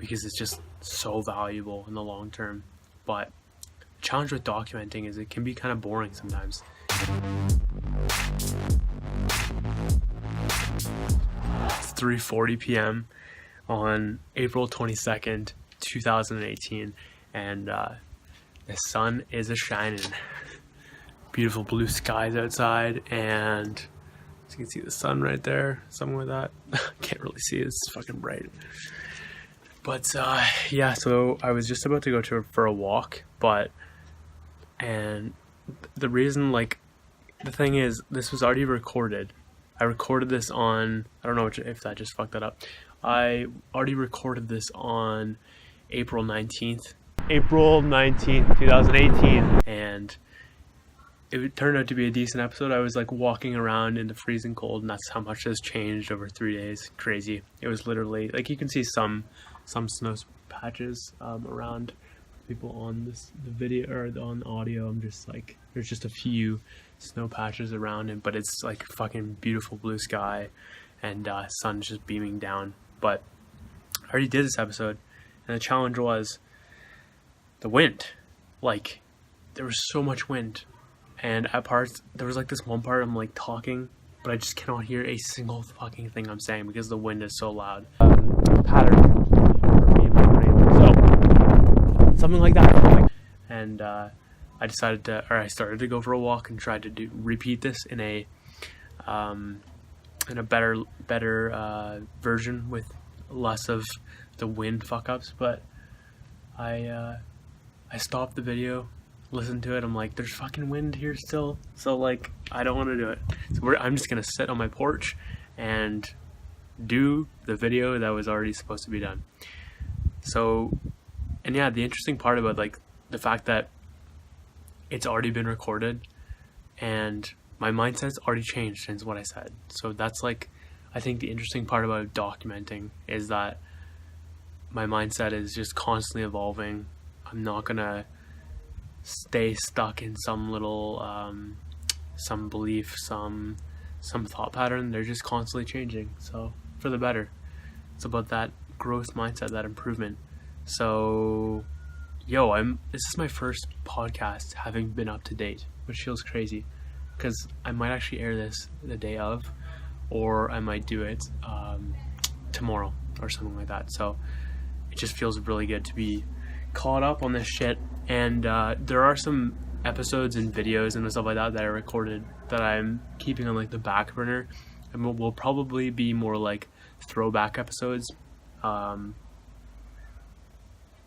because it's just so valuable in the long term. But the challenge with documenting is it can be kind of boring sometimes. It's 3:40 p.m. on April 22nd, 2018, and the sun is a-shining. Beautiful blue skies outside, and as you can see the sun right there, something like that. Can't really see it, it's fucking bright. But yeah, so I was just about to go for a walk, and the reason, like, the thing is, this was already recorded. I recorded this on, I don't know if that just fucked that up. I already recorded this on April 19th, 2018, and it turned out to be a decent episode. I was like walking around in the freezing cold, and that's how much has changed over 3 days. Crazy. It was literally, like, you can see some snow patches around people on the video or on audio. I'm just like, there's just a few snow patches around it, but it's like fucking beautiful blue sky, and sun's just beaming down. But I already did this episode, and the challenge was the wind. Like, there was so much wind, and at parts there was like this one part I'm like talking, but I just cannot hear a single fucking thing I'm saying because the wind is so loud. Pattern for me, so something like that. And I started to go for a walk and tried to repeat this in a better version with less of the wind fuck ups. But I stopped the video, listened to it. I'm like, there's fucking wind here still, so like I don't want to do it. So I'm just gonna sit on my porch and do the video that was already supposed to be done. So, and yeah, the interesting part about like the fact that it's already been recorded and my mindset's already changed since what I said. So that's like, I think the interesting part about documenting is that my mindset is just constantly evolving. I'm not gonna stay stuck in some little some belief, some thought pattern. They're just constantly changing, so for the better. It's about that growth mindset, that improvement. So this is my first podcast having been up to date, which feels crazy because I might actually air this the day of, or I might do it tomorrow or something like that. So it just feels really good to be caught up on this shit. And there are some episodes and videos and stuff like that I recorded that I'm keeping on like the back burner, and will probably be more like throwback episodes.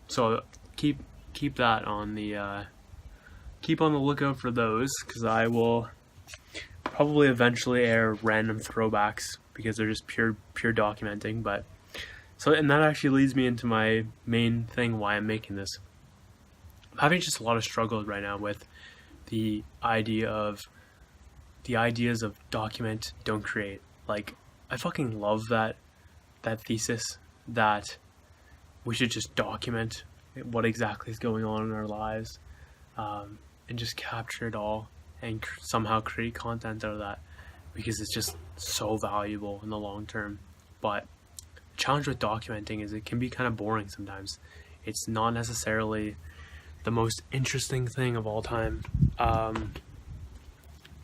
So keep that on the keep on the lookout for those, because I will probably eventually air random throwbacks because they're just pure documenting. But so, and that actually leads me into my main thing why I'm making this. I'm having just a lot of struggles right now with the ideas of document, don't create. Like, I fucking love that thesis that we should just document what exactly is going on in our lives, and just capture it all and somehow create content out of that, because it's just so valuable in the long term. But the challenge with documenting is it can be kind of boring sometimes. It's not necessarily the most interesting thing of all time.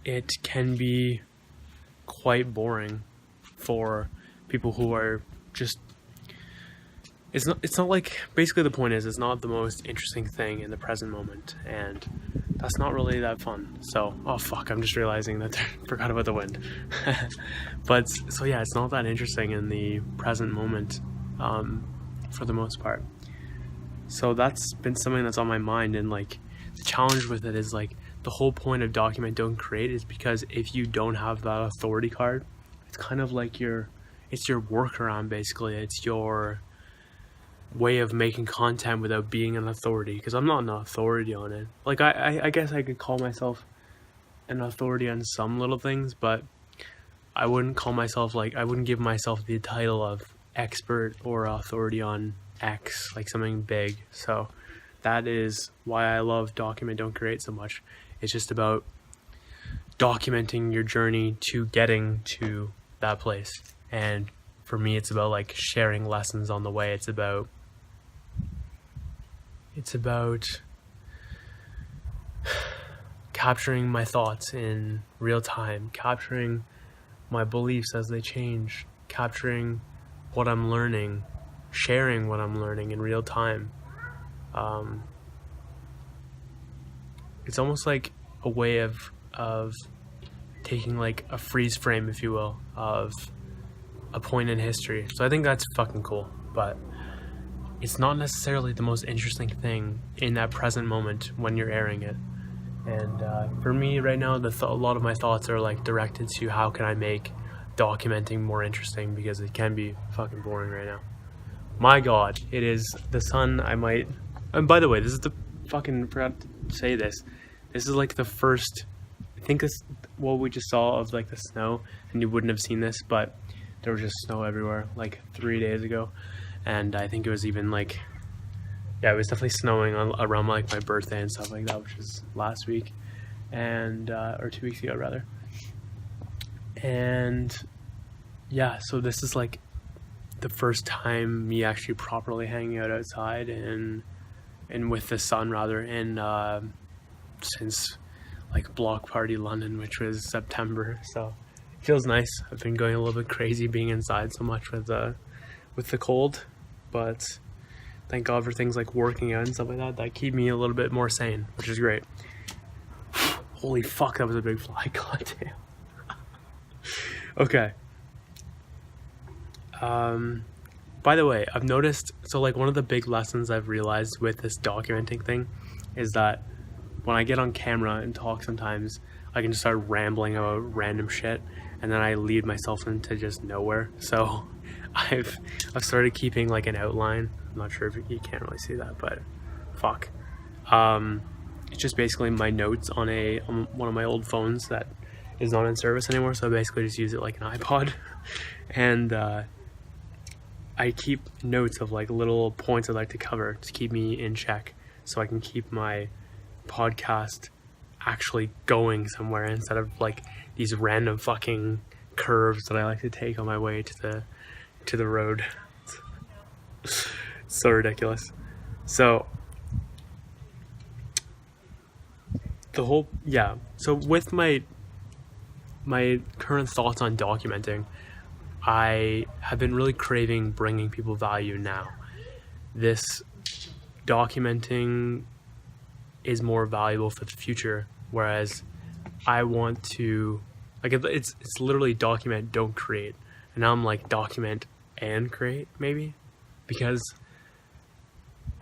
It can be quite boring for people who are just, it's not like, basically the point is, it's not the most interesting thing in the present moment, and that's not really that fun. So, oh fuck, I'm just realizing that I forgot about the wind. But so yeah, it's not that interesting in the present moment, for the most part. So that's been something that's on my mind, and like the challenge with it is like the whole point of document, don't create is because if you don't have that authority card, it's kind of like it's your workaround basically. It's your way of making content without being an authority, because I'm not an authority on it. Like I guess I could call myself an authority on some little things, but I wouldn't call myself, like, I wouldn't give myself the title of expert or authority on X, like something big. So that is why I love document, don't create so much. It's just about documenting your journey to getting to that place. And for me, it's about like sharing lessons on the way. It's about It's about capturing my thoughts in real time, capturing my beliefs as they change, capturing what I'm learning, sharing what I'm learning in real time. It's almost like a way of taking like a freeze frame, if you will, of a point in history. So I think that's fucking cool, but it's not necessarily the most interesting thing in that present moment when you're airing it. And for me right now, a lot of my thoughts are like directed to how can I make documenting more interesting, because it can be fucking boring right now. My God, it is the sun. And by the way, this is forgot to say this. This is like the first, I think this, what we just saw of like the snow, and you wouldn't have seen this, but there was just snow everywhere like 3 days ago. And I think it was even like, yeah, it was definitely snowing around like my birthday and stuff like that, which was last week, and or 2 weeks ago rather. And yeah, so this is like the first time me actually properly hanging out outside and with the sun rather, and since like Block Party London, which was September. So it feels nice. I've been going a little bit crazy being inside so much with the cold, but thank God for things like working out and stuff like that keep me a little bit more sane, which is great. Holy fuck, that was a big fly. God damn. Okay. By the way, I've noticed, so like one of the big lessons I've realized with this documenting thing is that when I get on camera and talk, sometimes I can just start rambling about random shit, and then I lead myself into just nowhere. So I've started keeping like an outline. I'm not sure if you can't really see that, but fuck. It's just basically my notes on one of my old phones that is not in service anymore. So I basically just use it like an iPod, and I keep notes of like little points I'd like to cover to keep me in check, so I can keep my podcast actually going somewhere instead of like these random fucking curves that I like to take on my way to the road. So ridiculous. So so with my current thoughts on documenting, I have been really craving bringing people value now. This documenting is more valuable for the future, whereas I want to, like, it's literally document, don't create. And now I'm like document and create, maybe, because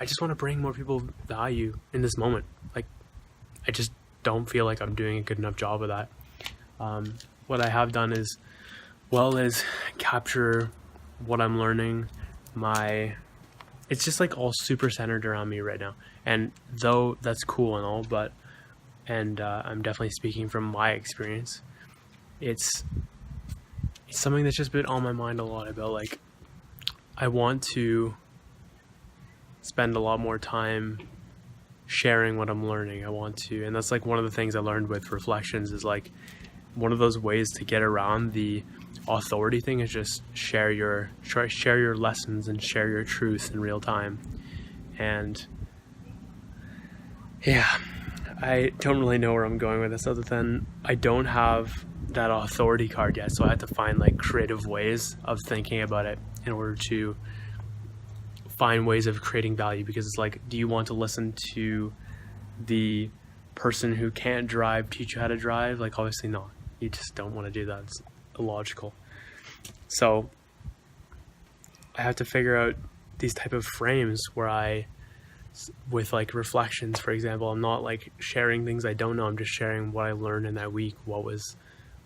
I just want to bring more people value in this moment. Like, I just don't feel like I'm doing a good enough job of that. What I have done is capture what I'm learning. It's just like all super centered around me right now. And though that's cool and all, but, I'm definitely speaking from my experience, it's something that's just been on my mind a lot about, like, I want to spend a lot more time sharing what I'm learning. And that's like one of the things I learned with reflections, is like one of those ways to get around the authority thing is just share your lessons and share your truth in real time. And yeah, I don't really know where I'm going with this, other than I don't have that authority card yet, so I have to find like creative ways of thinking about it in order to find ways of creating value. Because it's like, do you want to listen to the person who can't drive teach you how to drive? Like, obviously not. You just don't want to do that. It's illogical. So I have to figure out these type of frames where with like reflections, for example, I'm not like sharing things I don't know. I'm just sharing what I learned in that week, what was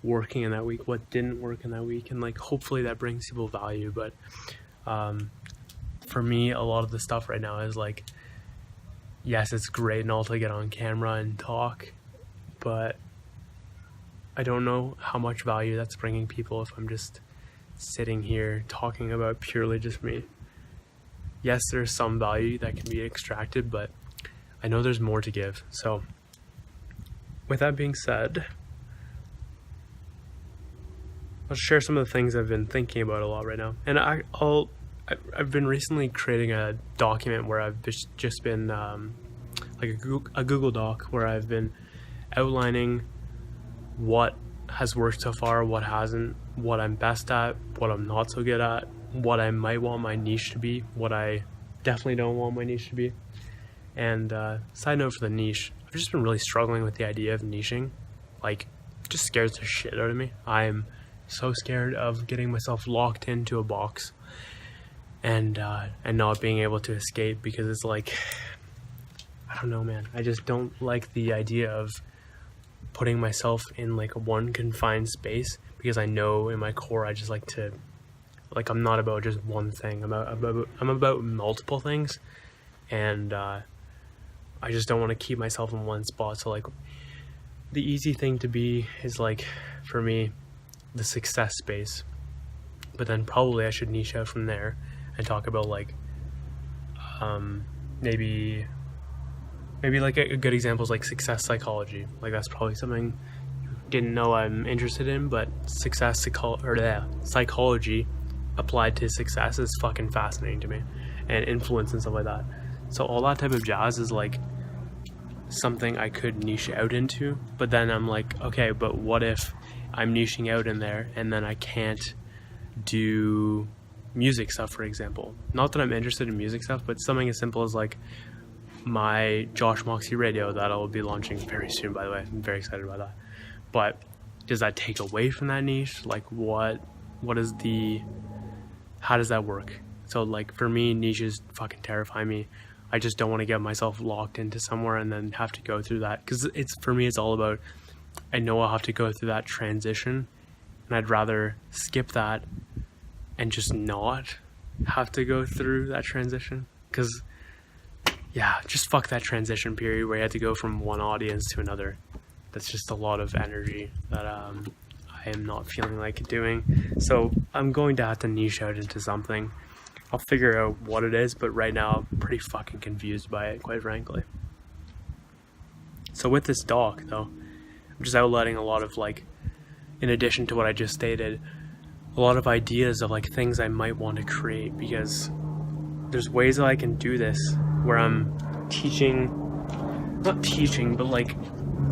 working in that week, what didn't work in that week, and like hopefully that brings people value. But for me, a lot of the stuff right now is like, yes, it's great and all to get on camera and talk, but I don't know how much value that's bringing people if I'm just sitting here talking about purely just me. Yes, there's some value that can be extracted, but I know there's more to give. So with that being said, I'll share some of the things I've been thinking about a lot right now. And I'll I've been recently creating a document where I've just been like a Google Doc where I've been outlining what has worked so far, what hasn't, what I'm best at, what I'm not so good at, what I might want my niche to be, what I definitely don't want my niche to be. And side note for the niche, I've just been really struggling with the idea of niching. Like, it just scares the shit out of me. I'm so scared of getting myself locked into a box and not being able to escape, because it's like, I don't know, man. I just don't like the idea of putting myself in like one confined space, because I know in my core I just like to, like, I'm not about just one thing. I'm about multiple things, and I just don't want to keep myself in one spot. So like, the easy thing to be is, like, for me, the success space, but then probably I should niche out from there and talk about like maybe like a good example is like success psychology. Like, that's probably something you didn't know I'm interested in, but psychology applied to success is fucking fascinating to me, and influence and stuff like that. So all that type of jazz is like something I could niche out into, but then I'm like, okay, but what if I'm niching out in there and then I can't do music stuff, for example? Not that I'm interested in music stuff, but something as simple as like my Josh Moxey radio that I'll be launching very soon, by the way. I'm very excited about that. But does that take away from that niche? Like, how does that work? So like, for me, niches fucking terrify me. I just don't want to get myself locked into somewhere and then have to go through that, because for me it's all about, I know I'll have to go through that transition, and I'd rather skip that and just not have to go through that transition. Because yeah, just fuck that transition period where you have to go from one audience to another. That's just a lot of energy that I am not feeling like doing. So I'm going to have to niche out into something. I'll figure out what it is, but right now I'm pretty fucking confused by it, quite frankly. So with this doc, though, I'm just outlining a lot of, like, in addition to what I just stated, a lot of ideas of like things I might want to create, because there's ways that I can do this where I'm not teaching, but like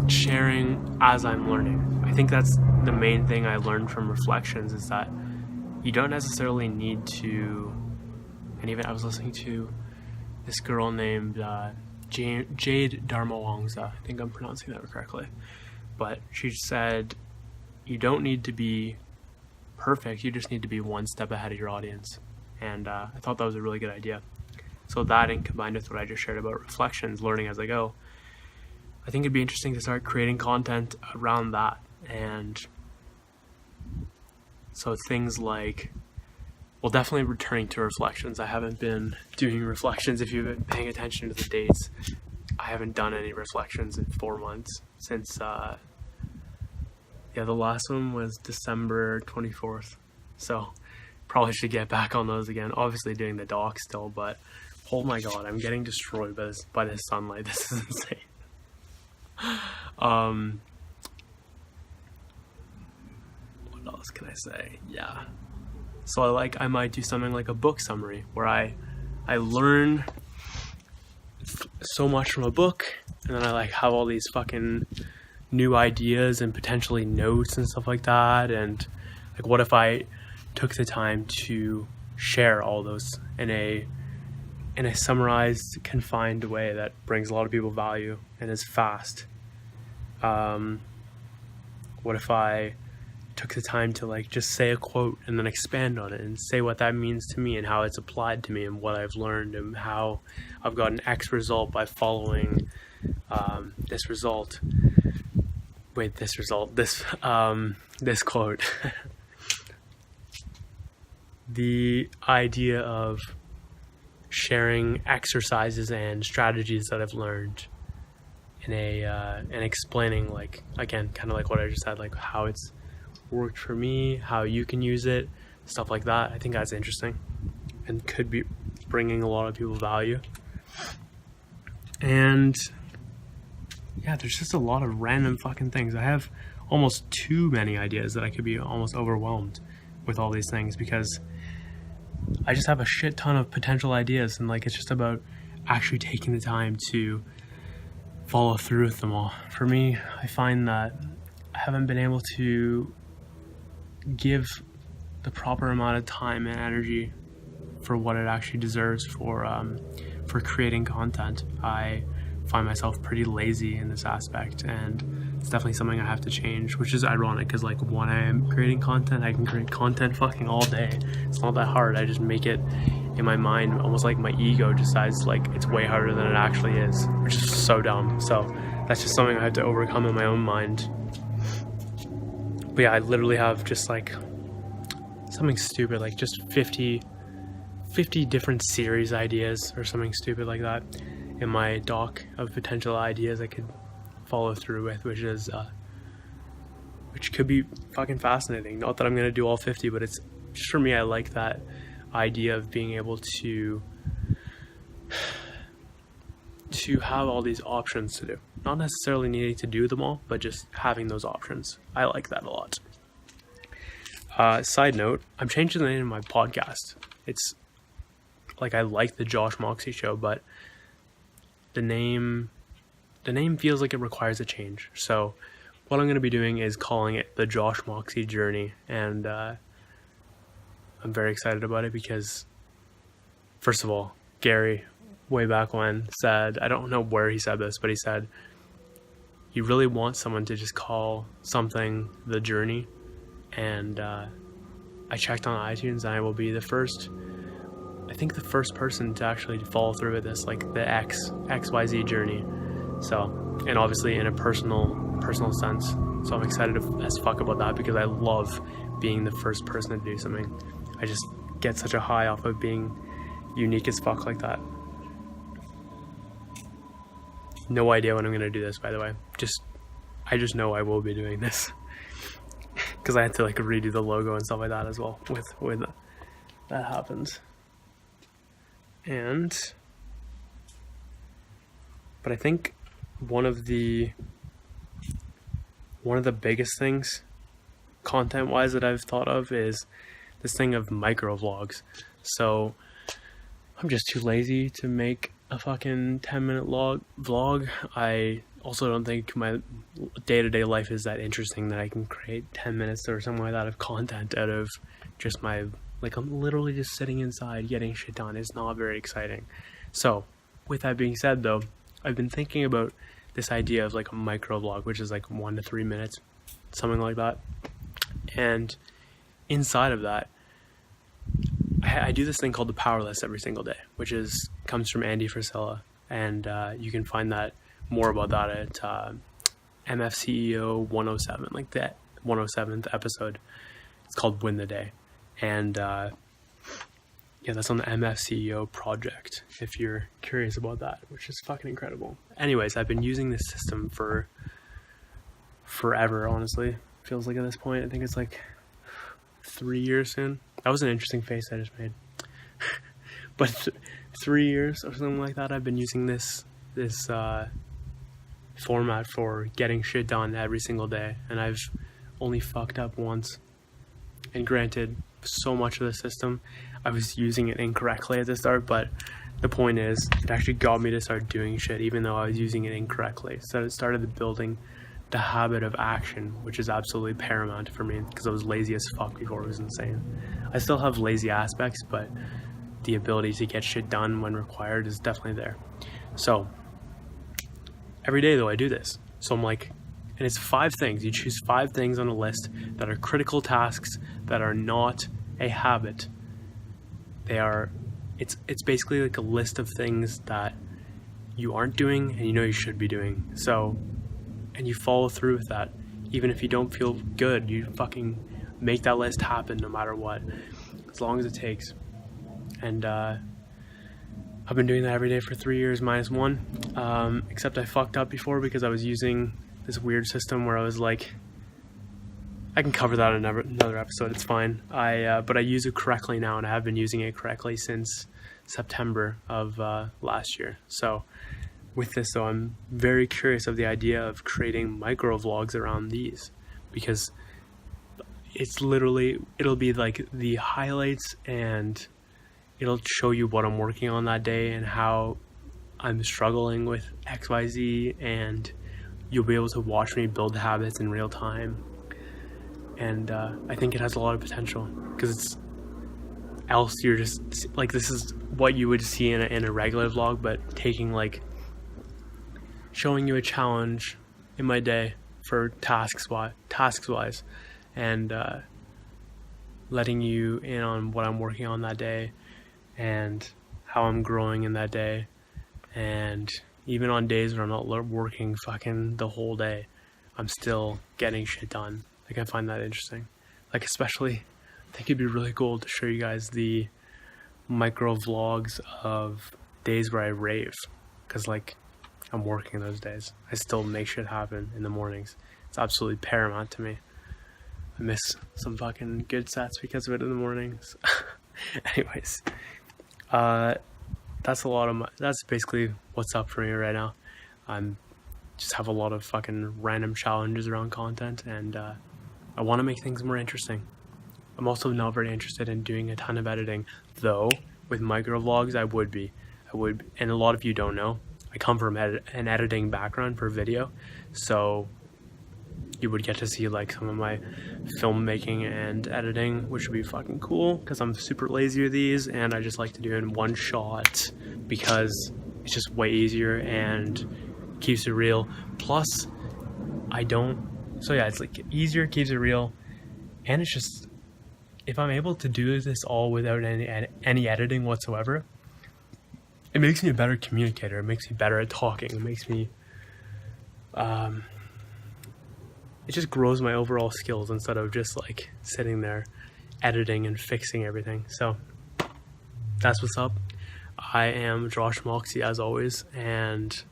sharing as I'm learning. I think that's the main thing I learned from reflections, is that you don't necessarily need to. And even I was listening to this girl named Jade Dharmawangsa. I think I'm pronouncing that correctly. But she said, you don't need to be perfect, you just need to be one step ahead of your audience. And I thought that was a really good idea. So that, and combined with what I just shared about reflections, learning as I go, I think it'd be interesting to start creating content around that. And so things like, well, definitely returning to reflections. I haven't been doing reflections. If you've been paying attention to the dates, I haven't done any reflections in 4 months since, the last one was December 24th. So probably should get back on those again. Obviously doing the doc still, but oh my god, I'm getting destroyed by this sunlight. This is insane. What else can I say? Yeah. So I might do something like a book summary where I learn so much from a book, and then I like have all these fucking new ideas and potentially notes and stuff like that. And like, what if I took the time to share all those in a summarized, confined way that brings a lot of people value and is fast? What if I took the time to like just say a quote and then expand on it and say what that means to me and how it's applied to me and what I've learned and how I've gotten X result by following this result. Wait, this quote. The idea of sharing exercises and strategies that I've learned and explaining, like, again, kind of like what I just said, like how it's worked for me, how you can use it, stuff like that. I think that's interesting and could be bringing a lot of people value. And yeah, there's just a lot of random fucking things. I have almost too many ideas that I could be almost overwhelmed with all these things, because I just have a shit ton of potential ideas, and like it's just about actually taking the time to follow through with them all. For me, I find that I haven't been able to give the proper amount of time and energy for what it actually deserves for creating content. I find myself pretty lazy in this aspect, and it's definitely something I have to change, which is ironic because like when I am creating content, I can create content fucking all day. It's not that hard. I just make it in my mind, almost like my ego decides like it's way harder than it actually is, which is so dumb. So that's just something I have to overcome in my own mind. But yeah, I literally have just like something stupid, like just 50 different series ideas or something stupid like that in my doc of potential ideas I could follow through with, which could be fucking fascinating. Not that I'm gonna do all 50, but it's just, for me, I like that idea of being able to have all these options to do. Not necessarily needing to do them all, but just having those options. I like that a lot. Side note, I'm changing the name of my podcast. It's like, I like the Josh Moxey Show, but the name feels like it requires a change. So what I'm going to be doing is calling it the Josh Moxey Journey, and I'm very excited about it because, first of all, Gary, way back when, said, I don't know where he said this, but he said, you really want someone to just call something the journey. And I checked on iTunes, and I will be the first person to actually follow through with this, like the XYZ journey. So, and obviously in a personal sense. So I'm excited as fuck about that because I love being the first person to do something. I just get such a high off of being unique as fuck like that. No idea when I'm gonna do this, by the way. I just know I will be doing this because I had to like redo the logo and stuff like that as well with that happens. But I think one of the biggest things content wise that I've thought of is this thing of micro vlogs. So I'm just too lazy to make a fucking 10-minute vlog. I also don't think my day-to-day life is that interesting that I can create 10 minutes or something like that of content out of just my, like, I'm literally just sitting inside getting shit done. It's not very exciting. So with that being said though, I've been thinking about this idea of like a micro vlog, which is like 1 to 3 minutes, something like that. And inside of that, I do this thing called the power list every single day, which comes from Andy Frisella, and you can find that more about that at MFCEO 107, like that 107th episode. It's called Win the Day, and yeah, that's on the MFCEO project if you're curious about that, which is fucking incredible. Anyways, I've been using this system for forever, honestly. Feels like at this point, I think it's like 3 years soon. That was an interesting face I just made. But 3 years or something like that, I've been using this format for getting shit done every single day, and I've only fucked up once. And granted, so much of the system, I was using it incorrectly at the start, but the point is, it actually got me to start doing shit even though I was using it incorrectly. So it started building the habit of action, which is absolutely paramount for me because I was lazy as fuck before. It was insane. I still have lazy aspects, but the ability to get shit done when required is definitely there. So every day though, I do this. So I'm like, and it's 5 things. You choose 5 things on a list that are critical tasks that are not a habit. It's basically like a list of things that you aren't doing and you know you should be doing. So, and you follow through with that. Even if you don't feel good, you fucking make that list happen no matter what, as long as it takes. And I've been doing that every day for 3 years minus 1, except I fucked up before because I was using this weird system where I was like, I can cover that in another episode, it's fine. But I use it correctly now, and I have been using it correctly since September of last year. So with this though, I'm very curious of the idea of creating micro vlogs around these, because it's literally, it'll be like the highlights and it'll show you what I'm working on that day and how I'm struggling with XYZ, and you'll be able to watch me build habits in real time. And I think it has a lot of potential, because it's else you're just like, this is what you would see in a regular vlog, but taking like showing you a challenge in my day for tasks wise, and letting you in on what I'm working on that day and how I'm growing in that day. And even on days when I'm not working fucking the whole day, I'm still getting shit done. Like, I find that interesting. Like, especially, I think it'd be really cool to show you guys the micro vlogs of days where I rave, because like, I'm working those days. I still make shit happen in the mornings. It's absolutely paramount to me. I miss some fucking good sets because of it in the mornings. Anyways, that's basically what's up for me right now. I'm just have a lot of fucking random challenges around content, and I want to make things more interesting. I'm also not very interested in doing a ton of editing, though. With micro vlogs, I would, and a lot of you don't know, I come from an editing background for video, so you would get to see like some of my filmmaking and editing, which would be fucking cool, because I'm super lazy with these and I just like to do it in one shot because it's just way easier and keeps it real. Plus, it's like easier, keeps it real, and it's just, if I'm able to do this all without any editing whatsoever, it makes me a better communicator. It makes me better at talking. It makes me, it just grows my overall skills instead of just like sitting there editing and fixing everything. So that's what's up. I am Josh Moxey as always, and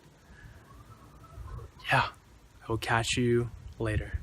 yeah, I will catch you later.